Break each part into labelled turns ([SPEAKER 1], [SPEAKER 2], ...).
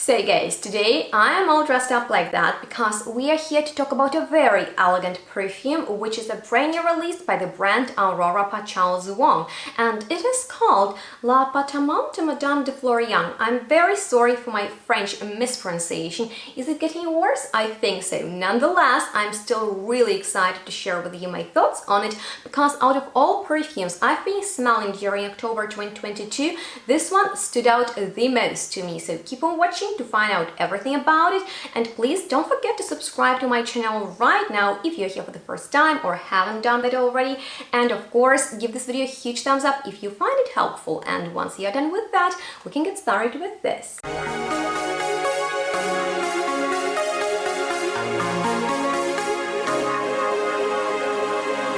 [SPEAKER 1] So guys, today I am all dressed up like that because we are here to talk about a very elegant perfume, which is a brand new release by the brand Autora by Charles Wong, and it is called L'Appartement de Madame de Florian. I'm very sorry for my French mispronunciation. Is it getting worse? I think so. Nonetheless, I'm still really excited to share with you my thoughts on it because out of all perfumes I've been smelling during October 2022, this one stood out the most to me. So keep on watching to find out everything about it, and please don't forget to subscribe to my channel right now if you're here for the first time or haven't done that already, and of course give this video a huge thumbs up if you find it helpful. And once you're done with that, we can get started with this.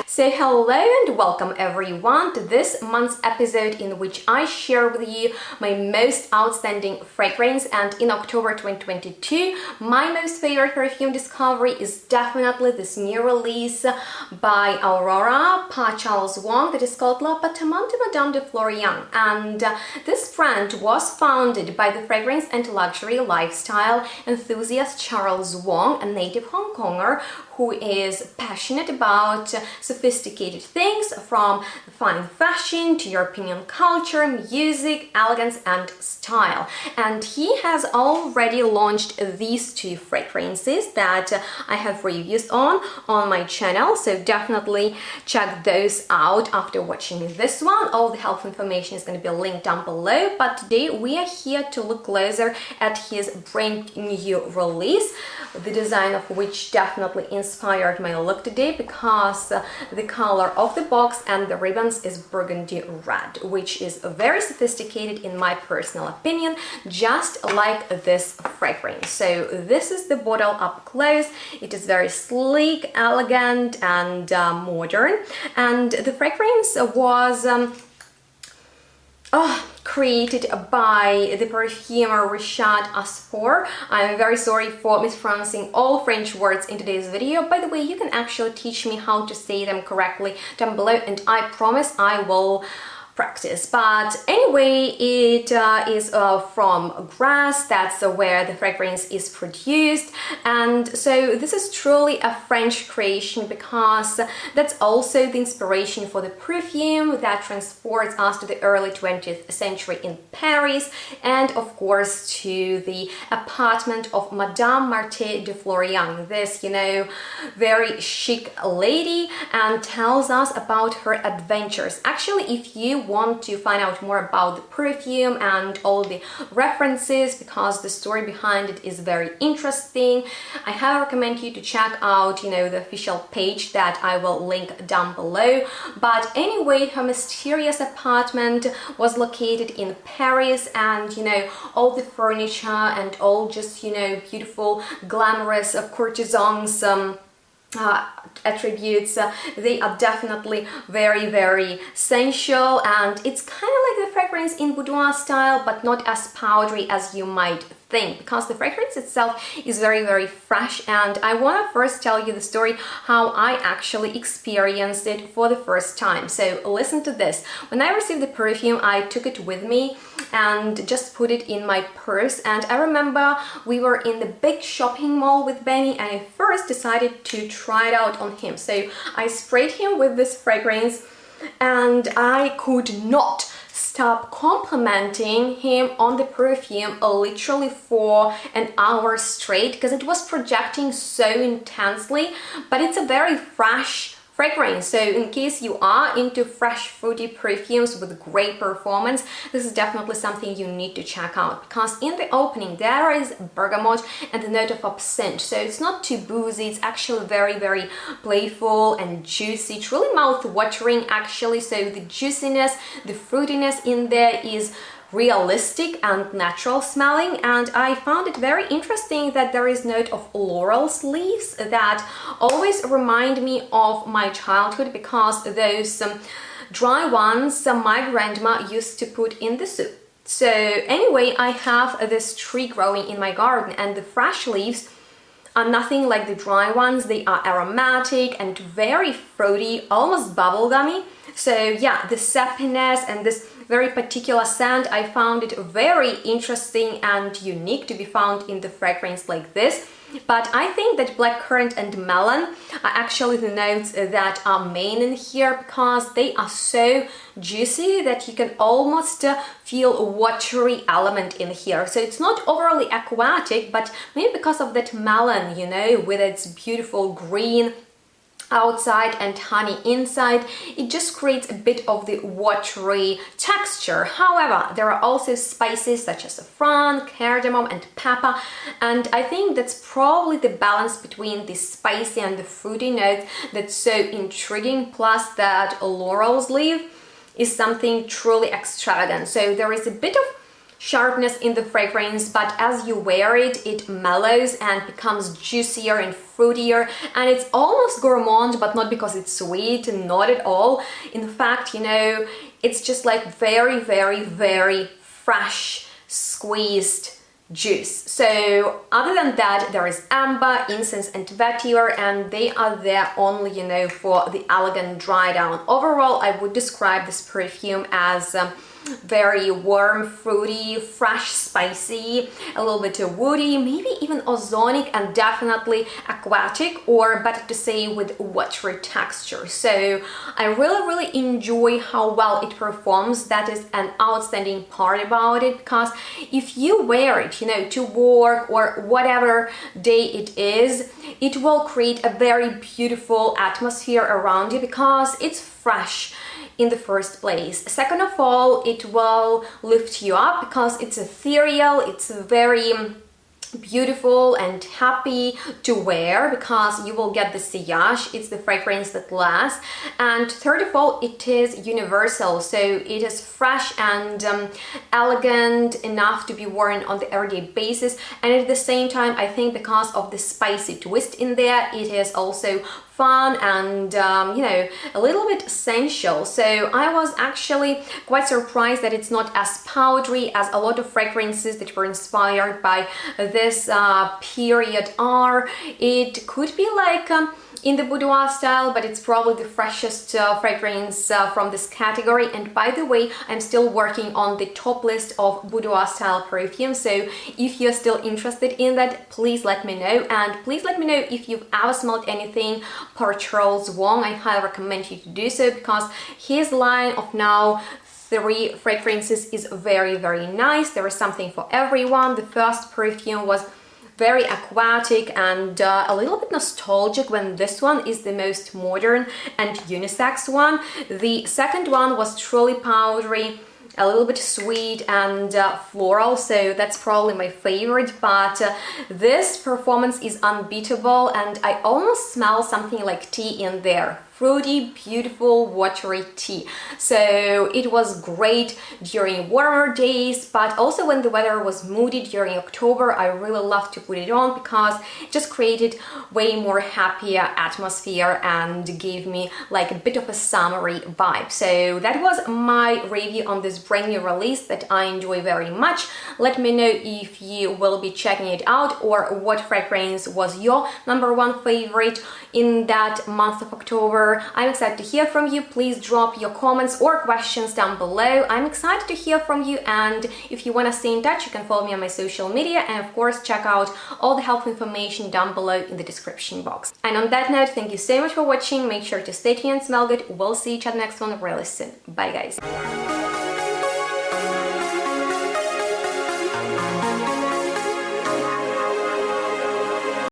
[SPEAKER 1] So hello and welcome everyone to this month's episode in which I share with you my most outstanding fragrance, and in October 2022 my most favorite perfume discovery is definitely this new release by Autora by Charles Wong that is called L'Appartement de Madame de Florian, and this brand was founded by the fragrance and luxury lifestyle enthusiast Charles Wong, a native Hong Konger who is passionate about sophisticated things from fine fashion to European culture, music, elegance and style. And he has already launched these two fragrances that I have reviews on my channel, so definitely check those out after watching this one. All the helpful information is going to be linked down below, but today we are here to look closer at his brand new release, the design of which definitely inspired my look today because the color of the box and the ribbons is burgundy red, which is very sophisticated in my personal opinion, just like this fragrance. So this is the bottle up close. It is very sleek, elegant and modern, and the fragrance was created by the perfumer Richard Asfor. I'm very sorry for mispronouncing all French words in today's video. By the way, you can actually teach me how to say them correctly down below, and I promise I will practice. But anyway, it is from grass. That's where the fragrance is produced, and so this is truly a French creation because that's also the inspiration for the perfume that transports us to the early 20th century in Paris, and of course to the apartment of Madame Marthe de Florian, this, you know, very chic lady, and tells us about her adventures. Actually, if you want to find out more about the perfume and all the references, because the story behind it is very interesting, I highly recommend you to check out, you know, the official page that I will link down below. But anyway, her mysterious apartment was located in Paris, and you know, all the furniture and all just, you know, beautiful glamorous courtesans attributes, they are definitely very sensual, and it's kind of like the fragrance in boudoir style, but not as powdery as you might think, because the fragrance itself is very fresh. And I want to first tell you the story how I actually experienced it for the first time. So listen to this. When I received the perfume, I took it with me and just put it in my purse, and I remember we were in the big shopping mall with Benny, and I first decided to try it out on him. So I sprayed him with this fragrance, and I could not stop complimenting him on the perfume literally for an hour straight because it was projecting so intensely. But it's a very fresh fragrance, so in case you are into fresh fruity perfumes with great performance, this is definitely something you need to check out, because in the opening there is bergamot and the note of absinthe, so it's not too boozy, it's actually very playful and juicy, truly mouth-watering actually. So the juiciness, the fruitiness in there is realistic and natural smelling, and I found it very interesting that there is note of laurel leaves that always remind me of my childhood, because those dry ones my grandma used to put in the soup. So anyway, I have this tree growing in my garden, and the fresh leaves are nothing like the dry ones. They are aromatic and very fruity, almost bubblegummy. So yeah, the sappiness and this very particular scent. I found it very interesting and unique to be found in the fragrance like this. But I think that blackcurrant and melon are actually the notes that are main in here, because they are so juicy that you can almost feel a watery element in here. So it's not overly aquatic, but maybe because of that melon, you know, with its beautiful green outside and honey inside, it just creates a bit of the watery texture. However, there are also spices such as saffron, cardamom and pepper, and I think that's probably the balance between the spicy and the fruity notes that's so intriguing, plus that laurel's leaf is something truly extravagant. So there is a bit of sharpness in the fragrance, but as you wear it, it mellows and becomes juicier and fruitier, and it's almost gourmand, but not because it's sweet, not at all. In fact, you know, it's just like very, very, very fresh, squeezed juice. So other than that, there is amber, incense and vetiver, and they are there only, you know, for the elegant dry down. Overall, I would describe this perfume as very warm, fruity, fresh, spicy, a little bit woody, maybe even ozonic, and definitely aquatic, or better to say with watery texture. So I really enjoy how well it performs. That is an outstanding part about it, because if you wear it, you know, to work or whatever day it is, it will create a very beautiful atmosphere around you because it's fresh in the first place. Second of all, it will lift you up because it's ethereal, it's very beautiful and happy to wear because you will get the sillage. It's the fragrance that lasts. And third of all, it is universal, so it is fresh and elegant enough to be worn on the everyday basis, and at the same time, I think because of the spicy twist in there, it is also fun and you know, a little bit sensual. So I was actually quite surprised that it's not as powdery as a lot of fragrances that were inspired by this period are. It could be like in the boudoir style, but it's probably the freshest fragrance from this category. And by the way, I'm still working on the top list of boudoir style perfumes, so if you're still interested in that, please let me know. And please let me know if you've ever smelled anything per Charles Wong. I highly recommend you to do so because his line of now 3 fragrances is very nice. There is something for everyone. The first perfume was very aquatic and a little bit nostalgic, when this one is the most modern and unisex one. The second one was truly powdery, a little bit sweet and floral, so that's probably my favorite. But this performance is unbeatable, and I almost smell something like tea in there. Fruity, beautiful, watery tea. So it was great during warmer days, but also when the weather was moody during October, I really loved to put it on because it just created way more happier atmosphere and gave me like a bit of a summery vibe. So that was my review on this brand new release that I enjoy very much. Let me know if you will be checking it out, or what fragrance was your #1 favorite in that month of October. I'm excited to hear from you. Please drop your comments or questions down below. I'm excited to hear from you, and if you want to stay in touch, you can follow me on my social media, and of course check out all the helpful information down below in the description box. And on that note, thank you so much for watching. Make sure to stay tuned and smell good. We'll see each other next one really soon. Bye guys.